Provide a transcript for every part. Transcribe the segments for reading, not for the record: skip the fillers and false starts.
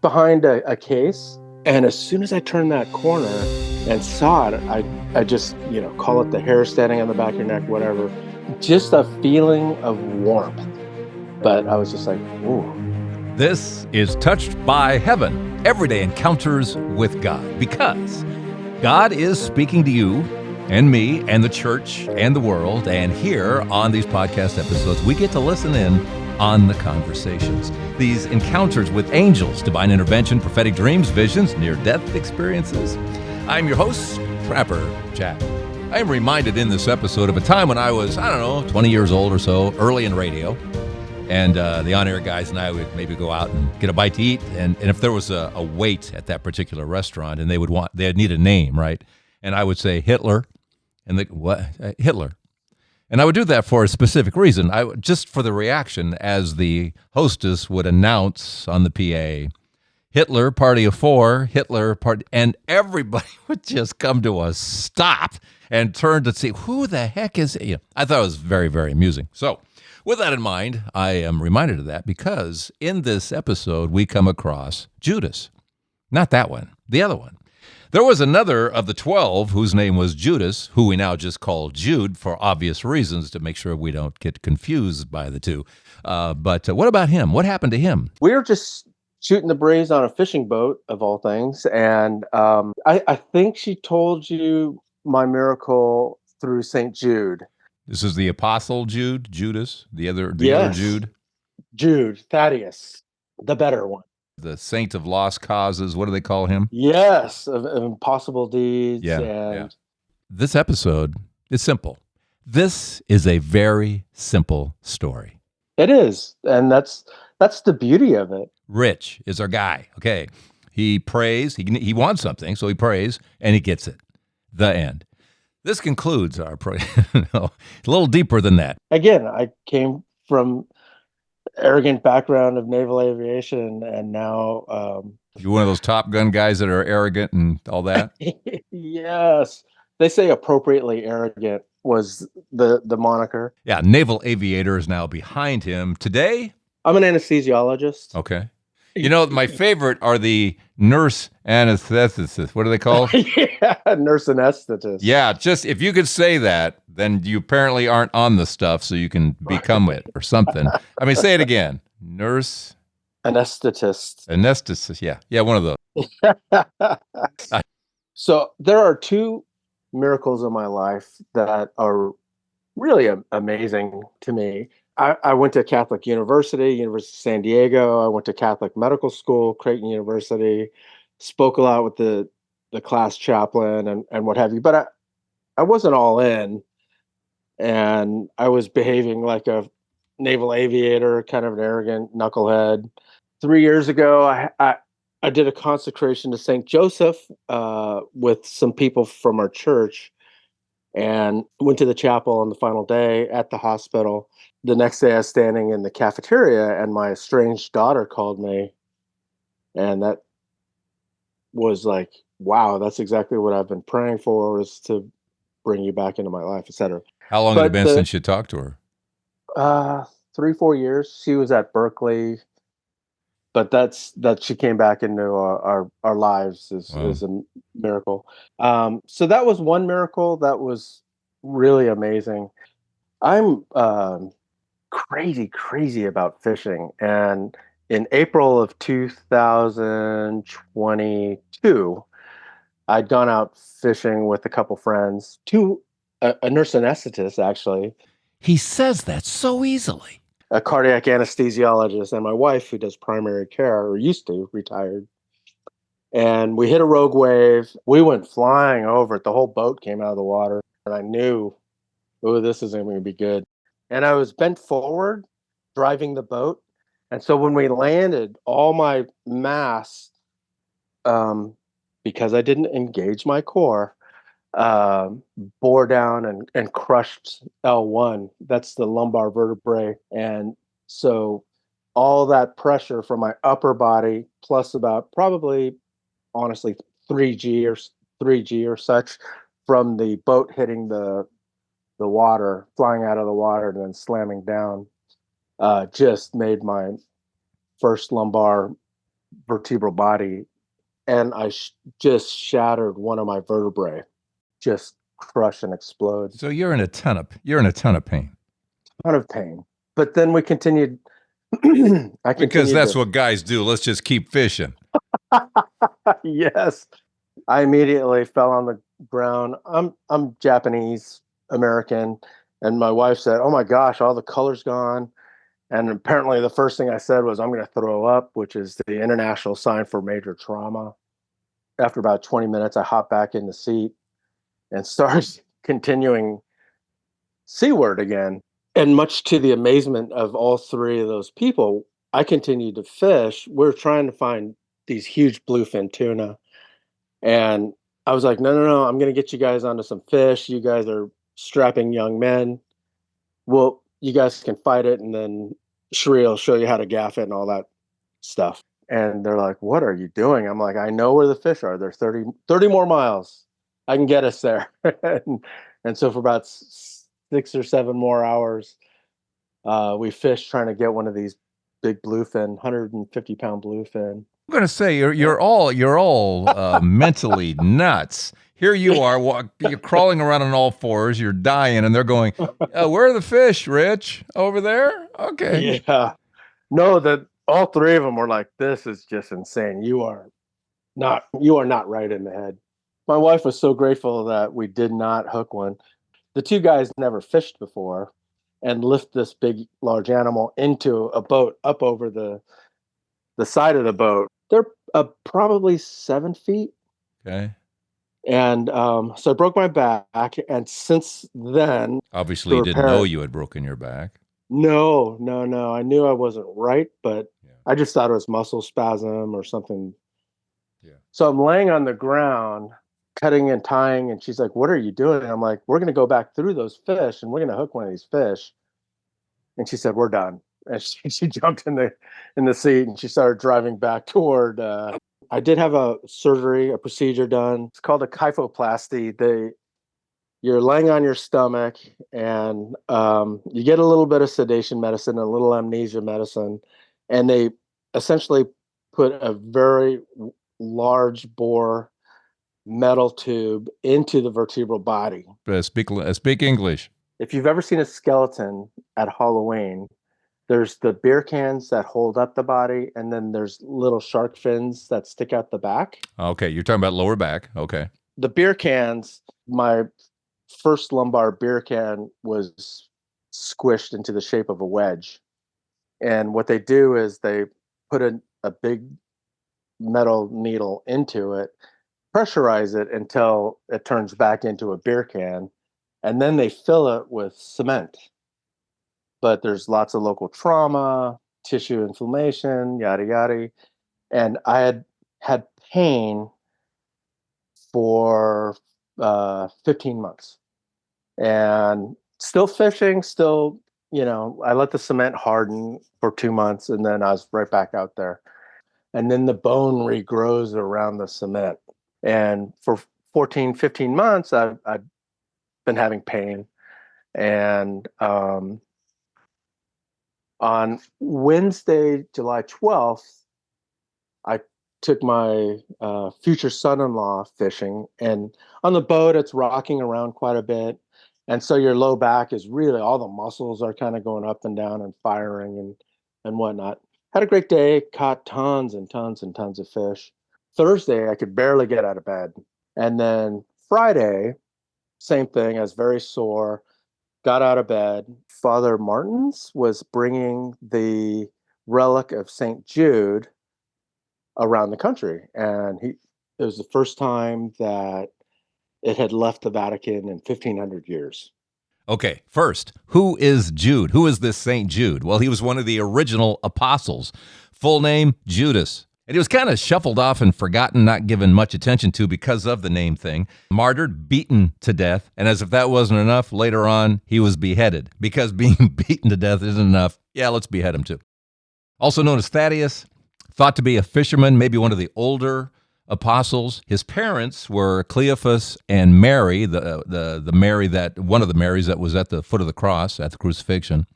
behind a case, and as soon as I turned that corner and saw it, I just, call it the hair standing on the back of your neck, whatever. Just a feeling of warmth. But I was just like, ooh. This is Touched by Heaven, everyday encounters with God, because God is speaking to you and me and the church and the world, and here on these podcast episodes, we get to listen in on the conversations. These encounters with angels, divine intervention, prophetic dreams, visions, near-death experiences. I'm your host, Trapper Jack. I am reminded in this episode of a time when I was, 20 years old or so, early in radio. And the on-air guys and I would maybe go out and get a bite to eat. And if there was a wait at that particular restaurant and they'd need a name, right? And I would say Hitler. And Hitler. And I would do that for a specific reason. Just for the reaction as the hostess would announce on the PA, Hitler, party of four, Hitler, party, and everybody would just come to a stop and turn to see, who the heck is it? I thought it was very, very amusing. So, with that in mind, I am reminded of that because in this episode, we come across Judas. Not that one, the other one. There was another of the 12 whose name was Judas, who we now just call Jude for obvious reasons to make sure we don't get confused by the two. But what about him? What happened to him? We were just shooting the breeze on a fishing boat, of all things. And I think she told you my miracle through St. Jude. This is the Apostle Jude, Judas, the other Jude? Jude, Thaddeus, the better one. The saint of lost causes, what do they call him? Yes, of impossible deeds. Yeah. This episode is simple. This is a very simple story. It is, and that's the beauty of it. Rich is our guy, okay? He prays, he wants something, so he prays, and he gets it. The end. This concludes our a little deeper than that. Again, I came from arrogant background of naval aviation, and now you're one of those Top Gun guys that are arrogant and all that. Yes, they say appropriately arrogant was the moniker. Yeah, naval aviator is now behind him. Today, I'm an anesthesiologist. Okay. You know, my favorite are the nurse anesthetists. What are they called? Yeah, nurse anesthetist. Yeah, just if you could say that, then you apparently aren't on the stuff, so you can become it or something. I mean, say it again. Nurse anesthetist. Anesthetist, yeah, one of those. So there are two miracles in my life that are really amazing to me. I went to Catholic University of San Diego. I went to Catholic Medical School, Creighton University, spoke a lot with the class chaplain and what have you. But I wasn't all in, and I was behaving like a naval aviator, kind of an arrogant knucklehead. 3 years ago, I did a consecration to St. Joseph with some people from our church, and went to the chapel on the final day at the hospital. The next day I was standing in the cafeteria and my estranged daughter called me, and that was like, wow, that's exactly what I've been praying for, is to bring you back into my life, etc. How long had it been since you talked to her? 3-4 years. She was at Berkeley, but that she came back into our lives is a miracle. So that was one miracle that was really amazing. I'm crazy about fishing, and in April of 2022, I'd gone out fishing with a couple friends, a nurse anesthetist, actually. He says that so easily. A cardiac anesthesiologist, and my wife, who does primary care, or used to, retired. And we hit a rogue wave. We went flying over it. The whole boat came out of the water, and I knew, oh, this isn't going to be good. And I was bent forward, driving the boat. And so when we landed, all my mass, because I didn't engage my core, bore down and crushed L1. That's the lumbar vertebrae. And so all that pressure from my upper body, plus about probably, honestly, 3G or such from the boat hitting the water, flying out of the water and then slamming down, just made my first lumbar vertebral body, and just shattered one of my vertebrae, just crush and explode. So you're in a ton of pain. Ton of pain. But then we continued. I Because continued that's to. what guys do. Let's just keep fishing. Yes, I immediately fell on the ground. I'm Japanese American, and my wife said, "Oh my gosh, all the color's gone." And apparently, the first thing I said was, "I'm going to throw up," which is the international sign for major trauma. After about 20 minutes, I hopped back in the seat and started continuing seaward again. And much to the amazement of all three of those people, I continued to fish. We're trying to find these huge bluefin tuna. And I was like, no, no, no, I'm going to get you guys onto some fish. You guys are strapping young men. Well, you guys can fight it. And then Sheree will show you how to gaff it and all that stuff. And they're like, what are you doing? I'm like, I know where the fish are. They're 30 more miles. I can get us there. and so for about 6 or 7 more hours, we fished trying to get one of these big bluefin, 150-pound bluefin. I'm going to say you're all mentally nuts. Here you are, you're crawling around on all fours, you're dying, and they're going, where are the fish, Rich? Over there? Okay. Yeah. No, that all three of them were like, this is just insane. You are not right in the head. My wife was so grateful that we did not hook one. The two guys never fished before and lift this big, large animal into a boat up over the side of the boat. They're probably 7 feet. Okay. And so I broke my back. And since then, obviously you didn't know you had broken your back. No. I knew I wasn't right, but I just thought it was muscle spasm or something. Yeah. So I'm laying on the ground, cutting and tying, and she's like, what are you doing? And I'm like, we're going to go back through those fish and we're going to hook one of these fish. And she said, we're done. And she jumped in the seat and she started driving back toward. I did have a procedure done. It's called a kyphoplasty. You're laying on your stomach and you get a little bit of sedation medicine, a little amnesia medicine, and they essentially put a very large bore metal tube into the vertebral body. Speak English. If you've ever seen a skeleton at Halloween, there's the beer cans that hold up the body, and then there's little shark fins that stick out the back. Okay, you're talking about lower back. Okay. The beer cans, my first lumbar beer can was squished into the shape of a wedge. And what they do is they put a big metal needle into it, pressurize it until it turns back into a beer can, and then they fill it with cement. But there's lots of local trauma, tissue inflammation, yada, yada. And I had pain for 15 months and still fishing, I let the cement harden for 2 months and then I was right back out there. And then the bone regrows around the cement. And for 14, 15 months, I've been having pain. And on Wednesday, July 12th, I took my future son-in-law fishing, and on the boat, it's rocking around quite a bit. And so your low back is really, all the muscles are kind of going up and down and firing and whatnot. Had a great day, caught tons and tons and tons of fish. Thursday, I could barely get out of bed. And then Friday, same thing, I was very sore, got out of bed. Father Martin's was bringing the relic of St. Jude around the country. And it was the first time that it had left the Vatican in 1,500 years. Okay, first, who is Jude? Who is this St. Jude? Well, he was one of the original apostles. Full name, Judas. And he was kind of shuffled off and forgotten, not given much attention to because of the name thing. Martyred, beaten to death. And as if that wasn't enough, later on, he was beheaded. Because being beaten to death isn't enough, let's behead him too. Also known as Thaddeus, thought to be a fisherman, maybe one of the older apostles. His parents were Cleophas and Mary, one of the Marys that was at the foot of the cross at the crucifixion.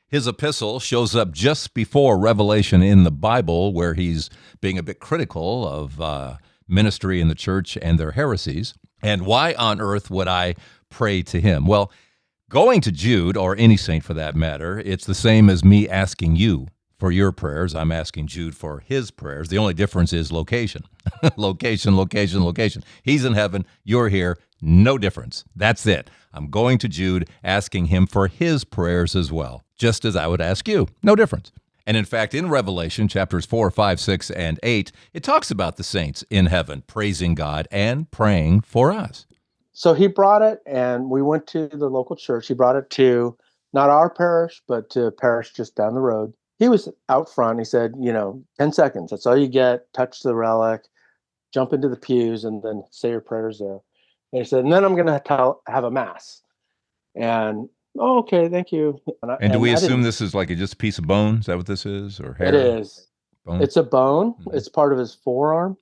His epistle shows up just before Revelation in the Bible, where he's being a bit critical of ministry in the church and their heresies. And why on earth would I pray to him? Well, going to Jude, or any saint for that matter, it's the same as me asking you for your prayers. I'm asking Jude for his prayers. The only difference is location. Location. He's in heaven. You're here. No difference. That's it. I'm going to Jude, asking him for his prayers as well, just as I would ask you. No difference. And in fact, in Revelation chapters 4, 5, 6, and 8, it talks about the saints in heaven praising God and praying for us. So he brought it, and we went to the local church. He brought it to not our parish, but to a parish just down the road. He was out front. He said, 10 seconds. That's all you get. Touch the relic, jump into the pews, and then say your prayers there. And he said, and then I'm going to have a mass. And, oh, okay, thank you. And do we assume this is like just a piece of bone? Is that what this is? Or hair? It is. Bone? It's a bone. Mm-hmm. It's part of his forearm.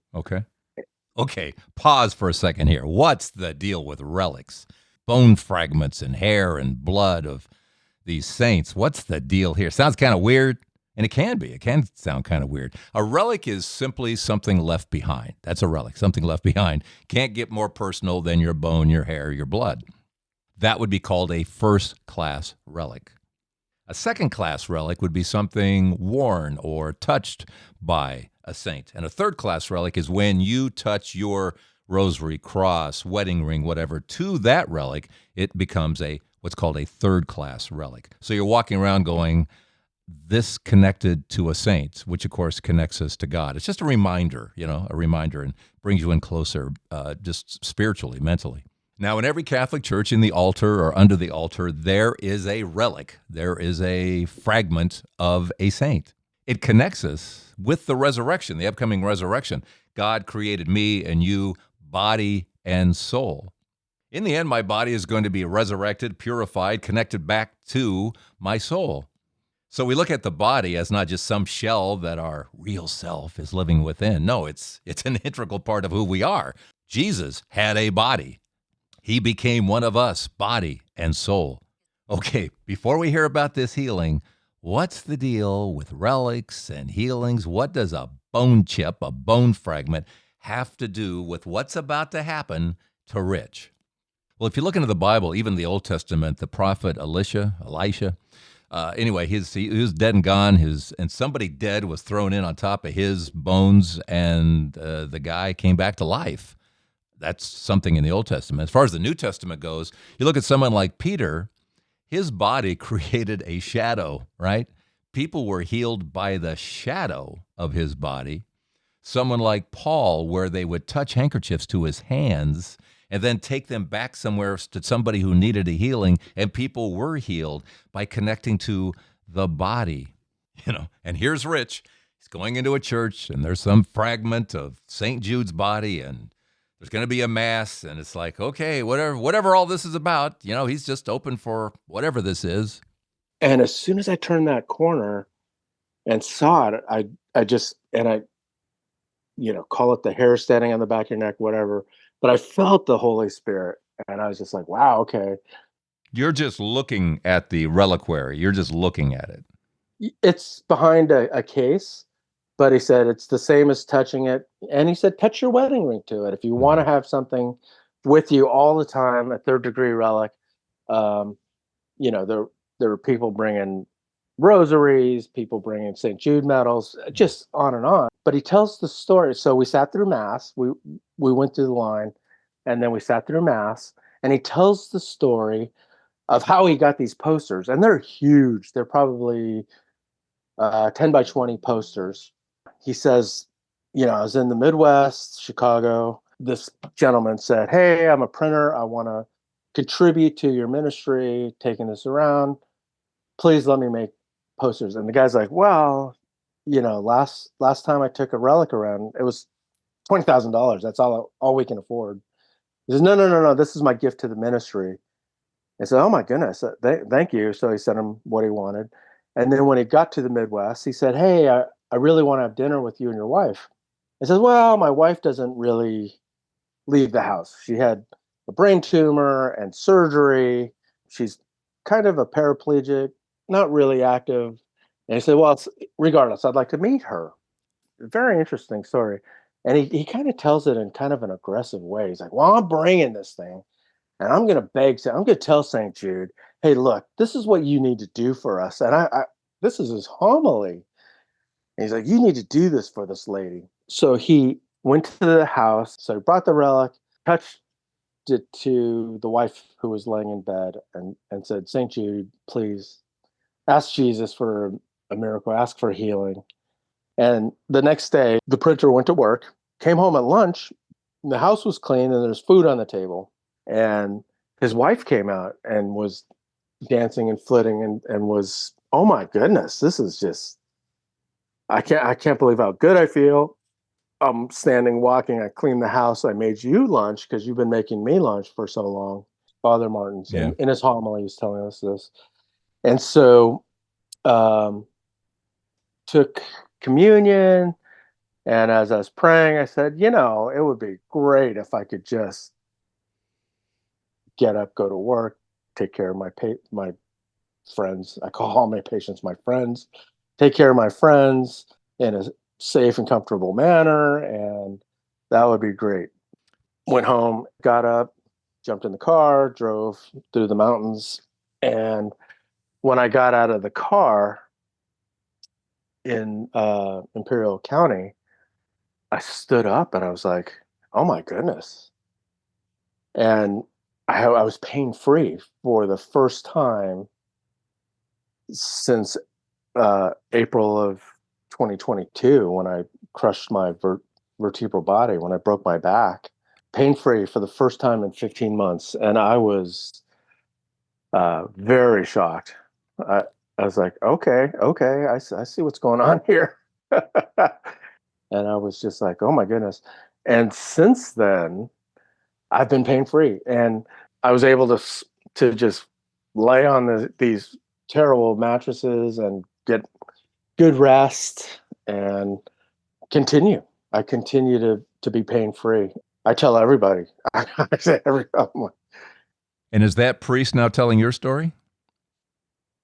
Okay, pause for a second here. What's the deal with relics? Bone fragments and hair and blood of these saints. What's the deal here? Sounds kind of weird, and it can be. It can sound kind of weird. A relic is simply something left behind. That's a relic, something left behind. Can't get more personal than your bone, your hair, your blood. That would be called a first-class relic. A second-class relic would be something worn or touched by a saint. And a third-class relic is when you touch your rosary, cross, wedding ring, whatever, to that relic, it becomes what's called a third-class relic. So you're walking around going, this connected to a saint, which of course connects us to God. It's just a reminder, and brings you in closer, just spiritually, mentally. Now, in every Catholic church, in the altar or under the altar, there is a relic. There is a fragment of a saint. It connects us with the resurrection, the upcoming resurrection. God created me and you, body and soul. In the end, my body is going to be resurrected, purified, connected back to my soul. So we look at the body as not just some shell that our real self is living within. No, it's an integral part of who we are. Jesus had a body. He became one of us, body and soul. Okay, before we hear about this healing, what's the deal with relics and healings? What does a bone chip, a bone fragment, have to do with what's about to happen to Rich? Well, if you look into the Bible, even the Old Testament, the prophet Elisha, anyway, he was dead and gone. And somebody dead was thrown in on top of his bones, and the guy came back to life. That's something in the Old Testament. As far as the New Testament goes, you look at someone like Peter, his body created a shadow, right? People were healed by the shadow of his body. Someone like Paul, where they would touch handkerchiefs to his hands and then take them back somewhere to somebody who needed a healing, and people were healed by connecting to the body. And here's Rich. He's going into a church, and there's some fragment of St. Jude's body, and there's going to be a mass, and it's like, okay, whatever all this is about, he's just open for whatever this is. And as soon as I turned that corner and saw it, I call it the hair standing on the back of your neck, whatever. But I felt the Holy Spirit, and I was just like, wow, okay. You're just looking at the reliquary. You're just looking at it. It's behind a case. But he said it's the same as touching it. And he said, touch your wedding ring to it. If you want to have something with you all the time, a third degree relic, there were people bringing rosaries, people bringing St. Jude medals, just on and on. But he tells the story. So we sat through Mass. We went through the line, and then we sat through Mass. And he tells the story of how he got these posters. And they're huge. They're probably 10 by 20 posters. He says, I was in the Midwest, Chicago. This gentleman said, hey, I'm a printer. I want to contribute to your ministry, taking this around. Please let me make posters. And the guy's like, well, last time I took a relic around, it was $20,000. That's all we can afford. He says, no. This is my gift to the ministry. I said, oh my goodness, thank you. So he sent him what he wanted. And then when he got to the Midwest, he said, hey, I really want to have dinner with you and your wife. I said, well, my wife doesn't really leave the house. She had a brain tumor and surgery. She's kind of a paraplegic. not really active. And he said, well, regardless, I'd like to meet her. Very interesting story. And he kind of tells it in kind of an aggressive way. He's like, well, I'm bringing this thing and I'm going to I'm going to tell St. Jude, hey, look, this is what you need to do for us. And this is his homily. And he's like, you need to do this for this lady. So he went to the house. So he brought the relic, touched it to the wife who was laying in bed, and said, St. Jude, please ask Jesus for a miracle, ask for healing. And the next day, the printer went to work, came home at lunch. The house was clean and there's food on the table. And his wife came out and was dancing and flitting and was, oh my goodness, this is just, I can't believe how good I feel. I'm standing, walking. I cleaned the house. I made you lunch because you've been making me lunch for so long. Father Martin's Yeah. in his homily, he's telling us this. And so took communion. And as I was praying, I said, it would be great if I could just get up, go to work, take care of my friends. I call all my patients my friends. Take care of my friends in a safe and comfortable manner, and that would be great. Went home, got up, jumped in the car, drove through the mountains, and when I got out of the car in Imperial County, I stood up and I was like, "Oh my goodness!" And I was pain free for the first time since April of 2022 when I crushed my vertebral body, when I broke my back, pain free for the first time in 15 months. And I was very shocked. I was like, okay, I see what's going on here. And I was just like, oh my goodness. And since then, I've been pain free. And I was able to just lay on these terrible mattresses and get good rest and continue. I continue to be pain free. I tell everybody. I say everyone. And is that priest now telling your story?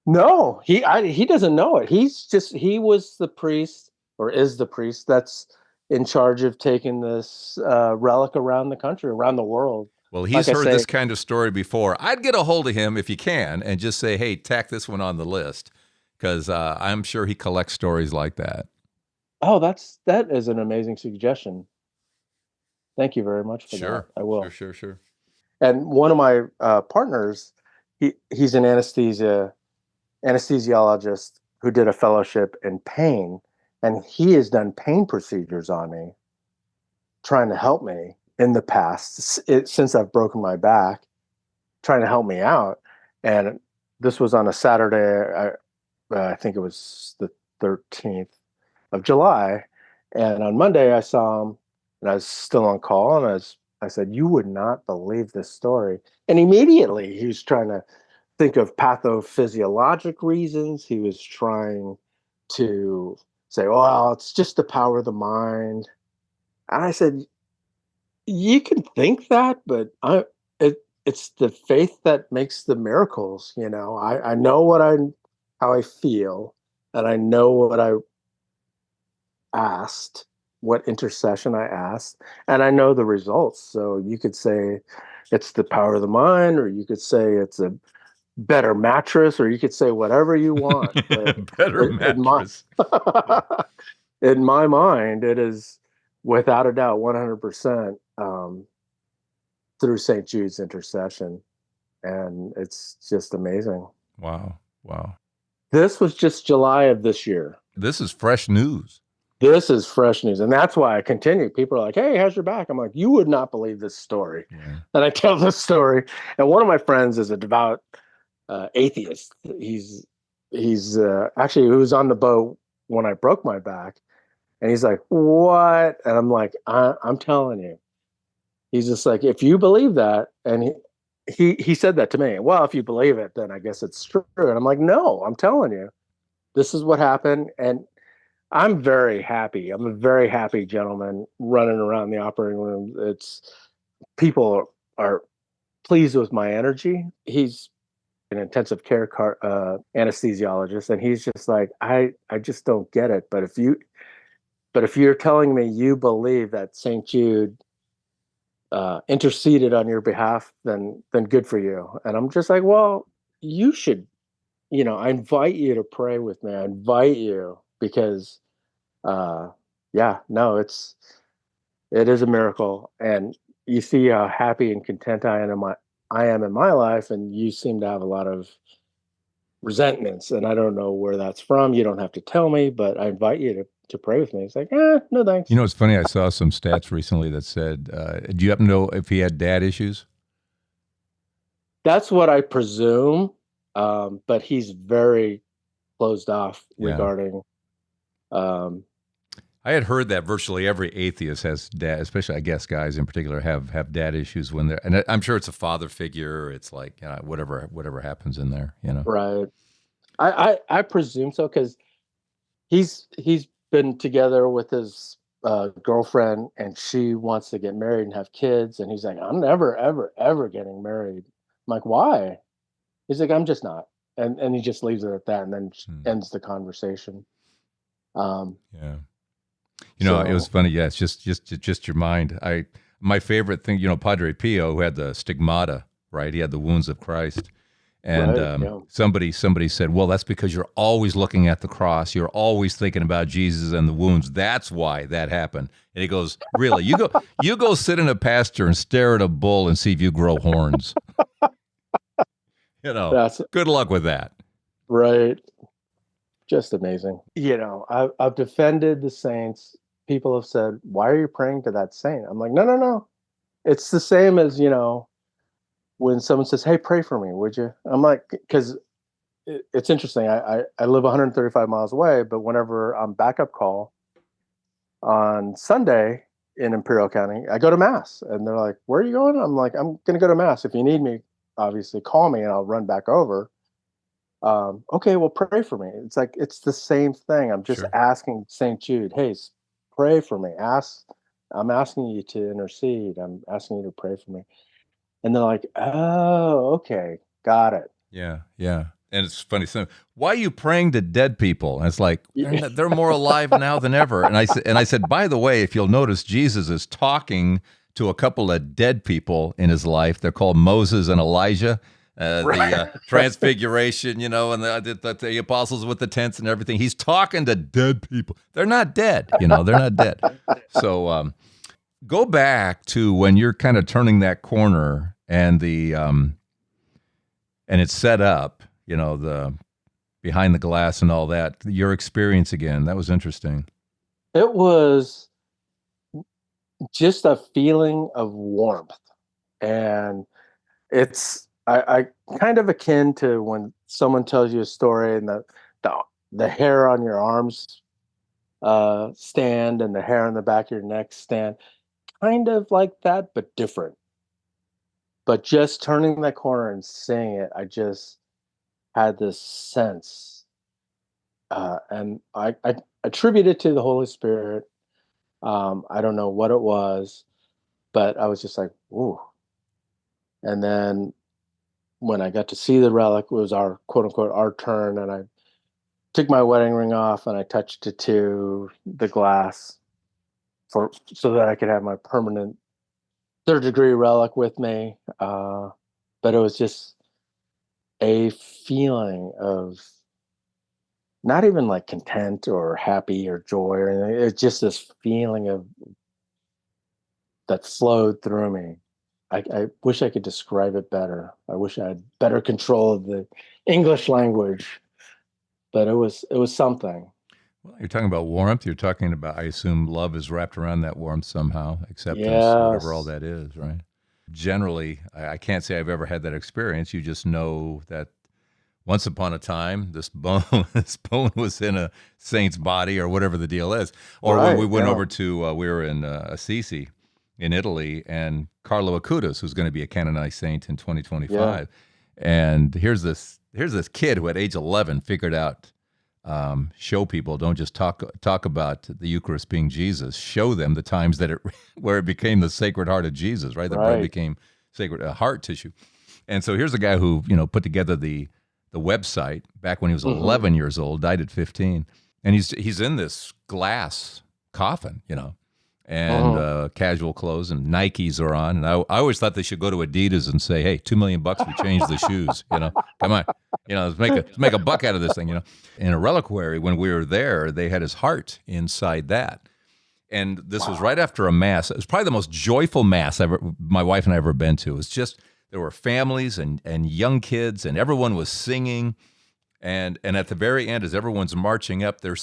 No, he doesn't know it. He was the priest or is the priest that's in charge of taking this relic around the country, around the world. Well, he's Like I heard say, this kind of story before. I'd get a hold of him if you can and just say, hey, tack this one on the list, because I'm sure he collects stories like that. oh, that is an amazing suggestion. Thank you very much for that. Sure, I will. sure. And one of my partners, he's an anesthesiologist who did a fellowship in pain, and he has done pain procedures on me, trying to help me in the past since I've broken my back, trying to help me out. And this was on a Saturday. I think it was the 13th of July. And on Monday, I saw him, and I was still on call, and I said, "You would not believe this story." And immediately, he was trying to think of pathophysiologic reasons. He was trying to say, "Well, it's just the power of the mind." And I said, "You can think that, but it's the faith that makes the miracles. I know how I feel, and I know what I asked, what intercession I asked, and I know the results. So you could say it's the power of the mind, or you could say it's a better mattress, or you could say whatever you want. But Better in my mattress. in my mind, it is without a doubt 100% through St. Jude's intercession, and it's just amazing. Wow. This was just July of this year. This is fresh news. This is fresh news. And that's why I continue. People are like, hey, how's your back? I'm like, you would not believe this story. Yeah. And I tell this story. And one of my friends is a devout atheist. He's actually, he was on the boat when I broke my back. And he's like, what? And I'm like, I'm telling you. He's just like, if you believe that, and he said that to me. Well, if you believe it, then I guess it's true. And I'm like, no, I'm telling you, this is what happened. And I'm very happy. I'm a very happy gentleman running around the operating room. It's people are pleased with my energy. He's an intensive care anesthesiologist, and he's just like, I just don't get it. But if you're telling me you believe that St. Jude interceded on your behalf, then good for you. And I'm just like, well, you should, I invite you to pray with me. I invite you because, yeah, no, it is a miracle, and you see how happy and content I am in my life, and you seem to have a lot of resentments, and I don't know where that's from. You don't have to tell me, but I invite you to pray with me. It's like, no thanks. It's funny. I saw some stats recently that said, do you happen to know if he had dad issues? That's what I presume, but he's very closed off Yeah. regarding. I had heard that virtually every atheist has dad, especially I guess guys in particular have dad issues when they're, and I'm sure it's a father figure. It's like whatever happens in there, Right. I presume so because he's been together with his girlfriend, and she wants to get married and have kids, and he's like, I'm never ever ever getting married. I'm like, why? He's like, I'm just not, and he just leaves it at that, and then ends the conversation. Yeah. It was funny. Yeah, it's just your mind. My favorite thing, Padre Pio, who had the stigmata, right? He had the wounds of Christ, and right, somebody said, well, that's because you're always looking at the cross. You're always thinking about Jesus and the wounds. That's why that happened. And he goes, really? You go sit in a pasture and stare at a bull and see if you grow horns. Good luck with that. Right. Just amazing. I've defended the saints. People have said, why are you praying to that saint? I'm like, no. It's the same as, when someone says, hey, pray for me, would you? I'm like, because it's interesting. I live 135 miles away, but whenever I'm backup call on Sunday in Imperial County, I go to Mass. And they're like, where are you going? I'm like, I'm going to go to Mass. If you need me, obviously call me and I'll run back over. Okay, well, pray for me. It's like, it's the same thing. I'm just asking St. Jude, hey, pray for me. I'm asking you to intercede. I'm asking you to pray for me. And they're like, oh, okay, got it. Yeah. And it's funny. So, why are you praying to dead people? And it's like, they're more alive now than ever. And I said, by the way, if you'll notice, Jesus is talking to a couple of dead people in his life. They're called Moses and Elijah. The transfiguration, and the apostles with the tents and everything. He's talking to dead people. They're not dead, they're not dead. So go back to when you're kind of turning that corner and and it's set up, the behind the glass and all that. Your experience again, that was interesting. It was just a feeling of warmth, and it's I kind of akin to when someone tells you a story and the hair on your arms stand and the hair on the back of your neck stand, kind of like that, but different. But just turning that corner and seeing it, I just had this sense, and I attribute it to the Holy Spirit. I don't know what it was, but I was just like, ooh. And then when I got to see the relic, it was our quote unquote our turn, and I took my wedding ring off and I touched it to the glass so that I could have my permanent third degree relic with me. But it was just a feeling of not even like content or happy or joy or anything. It's just this feeling of that flowed through me. I wish I could describe it better. I wish I had better control of the English language, but it was something. Well, you're talking about warmth. You're talking about, I assume, love is wrapped around that warmth somehow, acceptance, whatever all that is, right? Generally, I can't say I've ever had that experience. You just know that once upon a time, this bone was in a saint's body or whatever the deal is. Or when we went over to, we were in Assisi in Italy, and Carlo Acutis, who's going to be a canonized saint in 2025. And here's this kid who at age 11 figured out, show people, don't just talk about the Eucharist being Jesus. Show them the times that where it became the Sacred Heart of Jesus, right? The bread became sacred heart tissue. And so here's a guy who, put together the website back when he was Mm-hmm. 11 years old, died at 15. And he's in this glass coffin, and casual clothes and Nikes are on. And I always thought they should go to Adidas and say, hey, $2 million, we change the shoes, come on, let's make a buck out of this thing, In a reliquary, when we were there, they had his heart inside that. And this was right after a mass. It was probably the most joyful mass my wife and I ever been to. It was just, there were families and young kids, and everyone was singing. And at the very end, as everyone's marching up, they're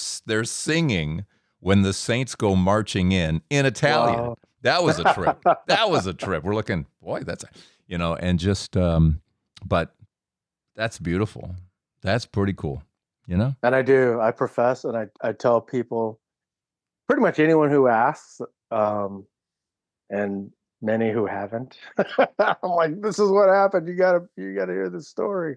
singing When the Saints Go Marching In Italian. Wow. That was a trip. That was a trip. We're looking, boy, that's, and just, but that's beautiful. That's pretty cool, And I do. I profess, and I tell people, pretty much anyone who asks, and many who haven't. I'm like, this is what happened. You gotta hear this story.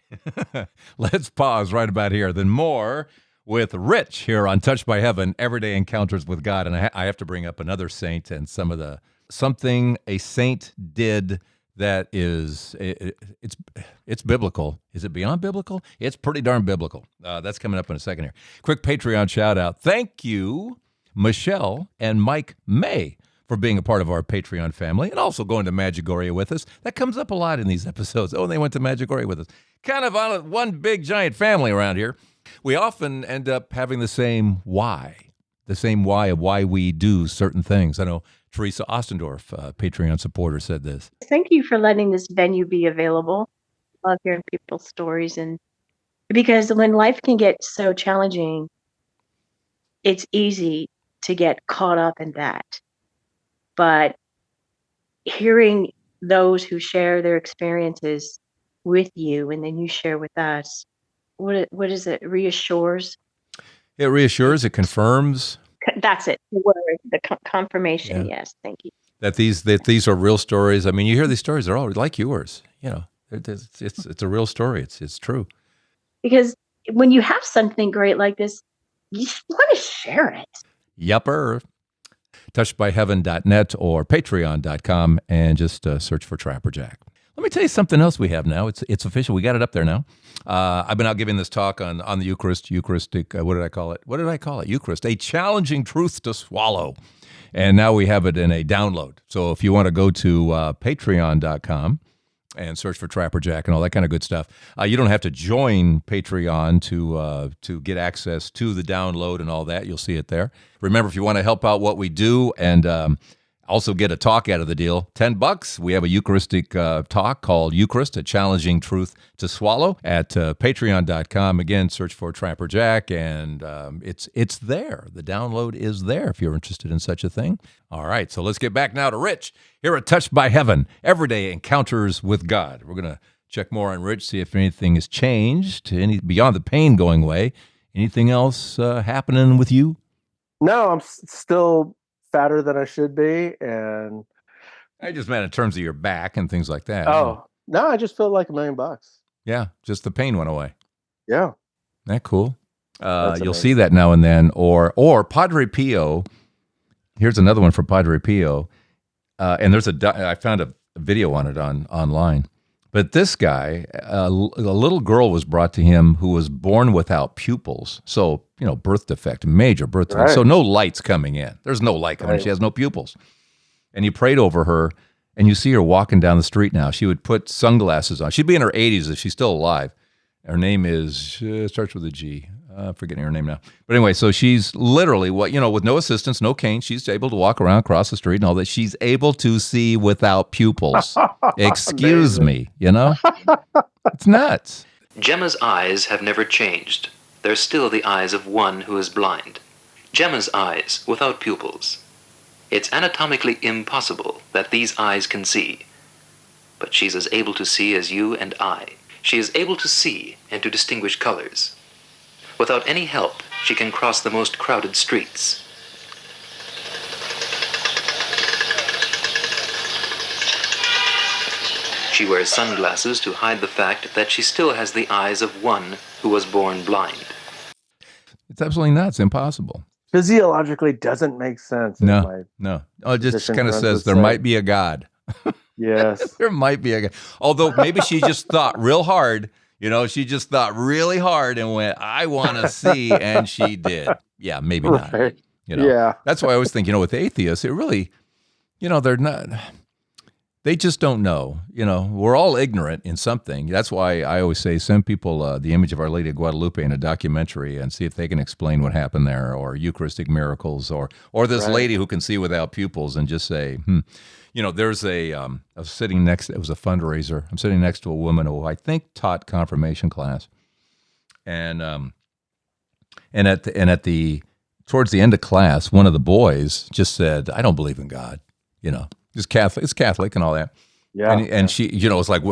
Let's pause right about here. Then more with Rich here on Touched by Heaven, Everyday Encounters with God. And I have to bring up another saint and something a saint did that is, it's biblical. Is it beyond biblical? It's pretty darn biblical. That's coming up in a second here. Quick Patreon shout out. Thank you, Michelle and Mike May, for being a part of our Patreon family and also going to Medjugorje with us. That comes up a lot in these episodes. Oh, they went to Medjugorje with us. Kind of on one big giant family around here. We often end up having the same why of why we do certain things. I know Teresa Ostendorf, Patreon supporter, said this. Thank you for letting this venue be available. I love hearing people's stories, and because when life can get so challenging, it's easy to get caught up in that. But hearing those who share their experiences with you, and then you share with us, what is it? Reassures? It reassures, it confirms. That's it. The word, the confirmation. Yeah. Yes, thank you. That these are real stories. I mean, you hear these stories; they're all like yours. It's a real story. It's true. Because when you have something great like this, you want to share it. Yupper. touchedbyheaven.net or patreon.com and just search for Trapper Jack. Let me tell you something else we have now. It's official. We got it up there now. I've been out giving this talk on the Eucharistic, what did I call it? Eucharist, a challenging truth to swallow. And now we have it in a download. So if you want to go to patreon.com and search for Trapper Jack and all that kind of good stuff, you don't have to join Patreon to get access to the download and all that. You'll see it there. Remember, if you want to help out what we do and also get a talk out of the deal, $10. We have a Eucharistic talk called Eucharist, a challenging truth to swallow at patreon.com. Again, search for Trapper Jack, and it's there. The download is there if you're interested in such a thing. All right, so let's get back now to Rich here at Touched by Heaven, Everyday Encounters with God. We're going to check more on Rich, see if anything has changed, beyond the pain going away. Anything else happening with you? No, I'm still fatter than I should be, and I just meant in terms of your back and things like that. Oh, no, I just feel like $1 million. Yeah, just the pain went away. Yeah. Isn't that cool? You'll see that now and then. Or Padre Pio. Here's another one for Padre Pio. And I found a video on it online. But this guy, a little girl was brought to him who was born without pupils. So, birth defect, major birth defect. Right. So no light's coming in. There's no light coming in. She has no pupils. And he prayed over her, and you see her walking down the street now. She would put sunglasses on. She'd be in her 80s if she's still alive. Her name starts with a G. I'm forgetting her name now. But anyway, so she's literally, with no assistance, no cane, she's able to walk around, across the street and all that. She's able to see without pupils. Excuse me, It's nuts. Gemma's eyes have never changed. They're still the eyes of one who is blind. Gemma's eyes, without pupils. It's anatomically impossible that these eyes can see. But she's as able to see as you and I. She is able to see and to distinguish colors. Without any help, she can cross the most crowded streets. She wears sunglasses to hide the fact that she still has the eyes of one who was born blind. It's absolutely nuts, impossible. Physiologically doesn't make sense. No. Oh, it just kind of says there might be a God. Yes. There might be although maybe she just thought real hard. She just thought really hard and went, I want to see, and she did. Yeah, maybe not. Right. Yeah. That's why I always think, with atheists, it really, they're not. They just don't know. We're all ignorant in something. That's why I always say send people the image of Our Lady of Guadalupe in a documentary and see if they can explain what happened there, or Eucharistic miracles, or this lady who can see without pupils, and just say, there's I was sitting it was a fundraiser. I'm sitting next to a woman who I think taught confirmation class, and towards the end of class, one of the boys just said, "I don't believe in God," It's Catholic. It's Catholic and all that. Yeah. And she, it's like,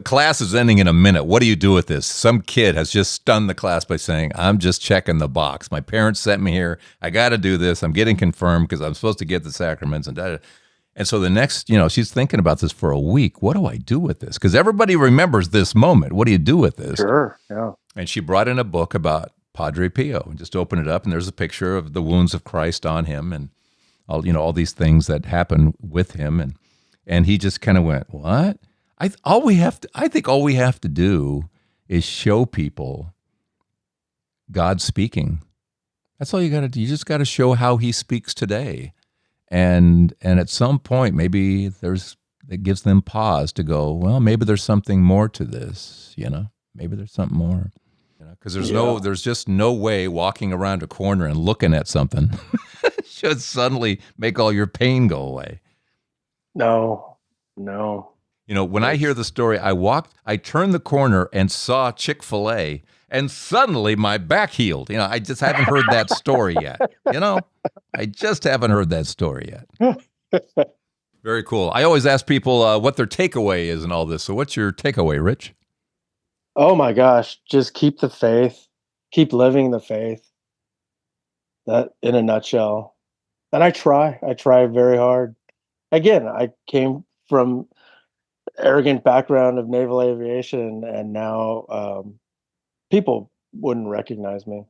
class is ending in a minute. What do you do with this? Some kid has just stunned the class by saying, I'm just checking the box. My parents sent me here. I got to do this. I'm getting confirmed because I'm supposed to get the sacraments. And so the next, she's thinking about this for a week. What do I do with this? Because everybody remembers this moment. What do you do with this? Sure. Yeah. And she brought in a book about Padre Pio and just opened it up. And there's a picture of the wounds of Christ on him. And all these things that happen with him, and he just kind of went, what? I think all we have to do is show people God speaking. That's all you got to do. You just got to show how he speaks today, and at some point, maybe it gives them pause to go, well, maybe there's something more to this. Maybe there's something more. Because there's just no way walking around a corner and looking at something should suddenly make all your pain go away. No. When I hear the story, I turned the corner and saw Chick-fil-A, and suddenly my back healed. I just haven't heard that story yet. I just haven't heard that story yet. Very cool. I always ask people what their takeaway is in all this. So what's your takeaway, Rich? Oh my gosh, just keep the faith. Keep living the faith. That in a nutshell. And I try very hard. Again, I came from arrogant background of naval aviation, and now people wouldn't recognize me.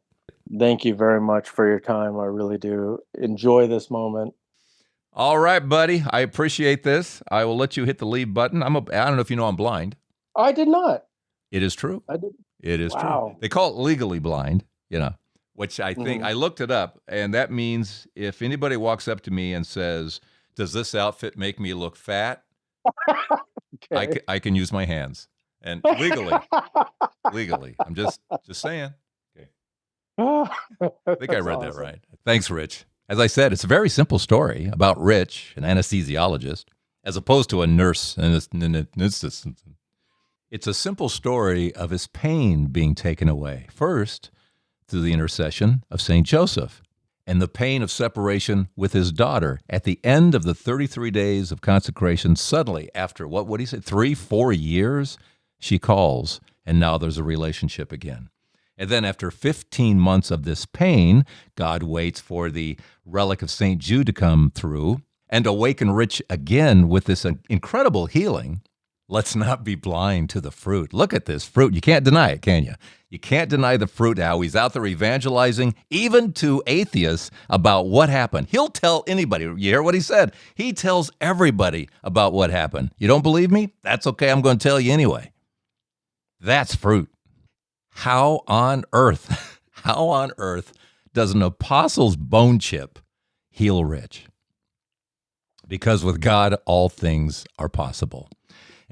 Thank you very much for your time. I really do enjoy this moment. All right, buddy. I appreciate this. I will let you hit the leave button. I don't know if you know I'm blind. I did not. It is true. I did. It is Wow. true. They call it legally blind, which I think I looked it up, and that means if anybody walks up to me and says, does this outfit make me look fat? Okay. I can use my hands, and legally. I'm just saying. Okay. I think I read that right. Thanks, Rich. As I said, it's a very simple story about Rich, an anesthesiologist, as opposed to a nurse and an assistant. It's a simple story of his pain being taken away, first through the intercession of St. Joseph, and the pain of separation with his daughter at the end of the 33 days of consecration. Suddenly, after what would he say, 3-4 years, she calls, and now there's a relationship again. And then after 15 months of this pain, God waits for the relic of St. Jude to come through and awaken Rich again with this incredible healing. Let's not be blind to the fruit. Look at this fruit. You can't deny it, can you? You can't deny the fruit now. He's out there evangelizing, even to atheists, about what happened. He'll tell anybody. You hear what he said? He tells everybody about what happened. You don't believe me? That's okay. I'm going to tell you anyway. That's fruit. How on earth does an apostle's bone chip heal Rich? Because with God, all things are possible.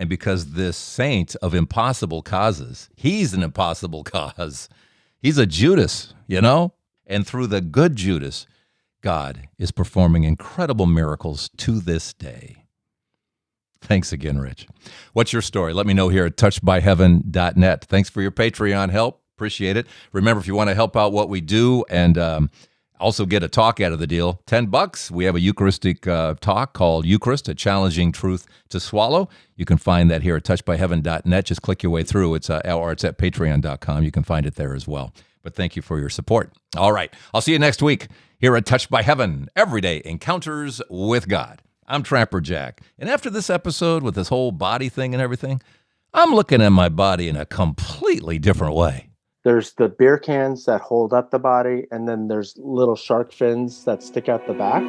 And because this saint of impossible causes, he's an impossible cause. He's a Judas, And through the good Judas, God is performing incredible miracles to this day. Thanks again, Rich. What's your story? Let me know here at touchedbyheaven.net. Thanks for your Patreon help. Appreciate it. Remember, if you want to help out what we do and also get a talk out of the deal, $10. We have a Eucharistic talk called Eucharist, a challenging truth to swallow. You can find that here at touchedbyheaven.net. Just click your way through. It's at patreon.com. You can find it there as well. But thank you for your support. All right. I'll see you next week here at Touched by Heaven, Everyday Encounters with God. I'm Trapper Jack. And after this episode with this whole body thing and everything, I'm looking at my body in a completely different way. There's the beer cans that hold up the body, and then there's little shark fins that stick out the back.